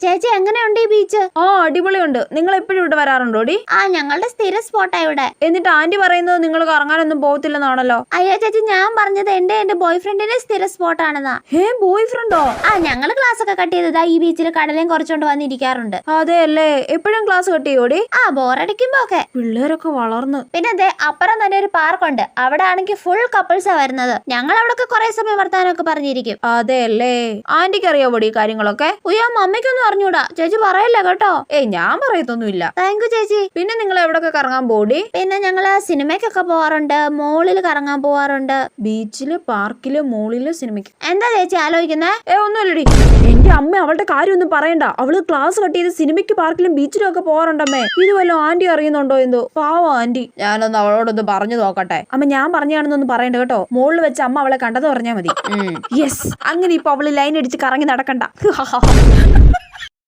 ചേച്ചി എങ്ങനെയുണ്ട് ഈ ബീച്ച്? അടിപൊളിയുണ്ട്. നിങ്ങൾ എപ്പോഴും ഇവിടെ വരാറുണ്ടോടി? ഞങ്ങളുടെ സ്ഥിര സ്പോട്ടാ ഇവിടെ. എന്നിട്ട് ആന്റി പറയുന്നത് നിങ്ങൾ കറങ്ങാനൊന്നും പോകത്തില്ലെന്നാണല്ലോ. അയ്യോ ചേച്ചി, ഞാൻ പറഞ്ഞത് എന്റെ ബോയ് ഫ്രണ്ടിന്റെ സ്ഥിര സ്പോട്ടാണെന്നാ. ബോയ് ഫ്രണ്ടോ? ഞങ്ങള് ക്ലാസ് ഒക്കെ കട്ട് ചെയ്തതാ ഈ ബീച്ചിൽ കടലേം കുറച്ചോണ്ട് വന്നിരിക്കാറുണ്ട്. അതെ അല്ലേ? എപ്പോഴും ക്ലാസ് കട്ട് ചെയ്യോടി? ബോറടിക്കുമ്പോ ഒക്കെ. പിള്ളേരൊക്കെ വളർന്ന്. പിന്നെ അതെ, അപ്പുറം തന്നെ ഒരു പാർക്കുണ്ട്. അവിടെ ആണെങ്കിൽ ഫുൾ കപ്പിൾസാ വരുന്നത്. ഞങ്ങൾ അവിടെ കുറെ സമയം വർത്താനൊക്കെ പറഞ്ഞിരിക്കും. അതെ അല്ലേ? ആന്റിക്ക് അറിയാവോടി ഈ കാര്യങ്ങളൊക്കെ? അയ്യോ മമ്മിക്കൊന്നും അറിഞ്ഞൂടാ. ചേച്ചി പറയല്ല കേട്ടോ. ഞാൻ പറയത്തൊന്നുമില്ല. താങ്ക് യു ചേച്ചി. പിന്നെ നിങ്ങൾ എവിടൊക്കെ കറങ്ങാൻ പോടി? പിന്നെ ഞങ്ങള് സിനിമയ്ക്കൊക്കെ പോവാറുണ്ട്, മോളിൽ കറങ്ങാൻ പോവാറുണ്ട്. ബീച്ചില്, പാർക്കില്, മോളില്, സിനിമയ്ക്ക്. എന്താ ചേച്ചി ആലോചിക്കുന്നേ? ഒന്നുമില്ലടി. എന്റെ അമ്മ അവളുടെ കാര്യം ഒന്നും പറയണ്ട. അവള് ക്ലാസ് കട്ട് ചെയ്ത് സിനിമയ്ക്ക്, പാർക്കിലും ബീച്ചിലും ഒക്കെ പോവാറുണ്ടമ്മേ. ഇതുവല്ലോ ആന്റി അറിയുന്നുണ്ടോ എന്തോ? പാവോ ആന്റി. ഞാനൊന്ന് അവളോടൊന്ന് പറഞ്ഞു നോക്കട്ടെ. അമ്മ ഞാൻ പറഞ്ഞാണെന്നൊന്നും പറയണ്ട കേട്ടോ. മോളിൽ വെച്ച് അമ്മ അവളെ കണ്ടത് പറഞ്ഞാ മതി. യെസ്. അങ്ങനെ ഇപ്പൊ അവള് ലൈൻ അടിച്ച് കറങ്ങി നടക്കണ്ട.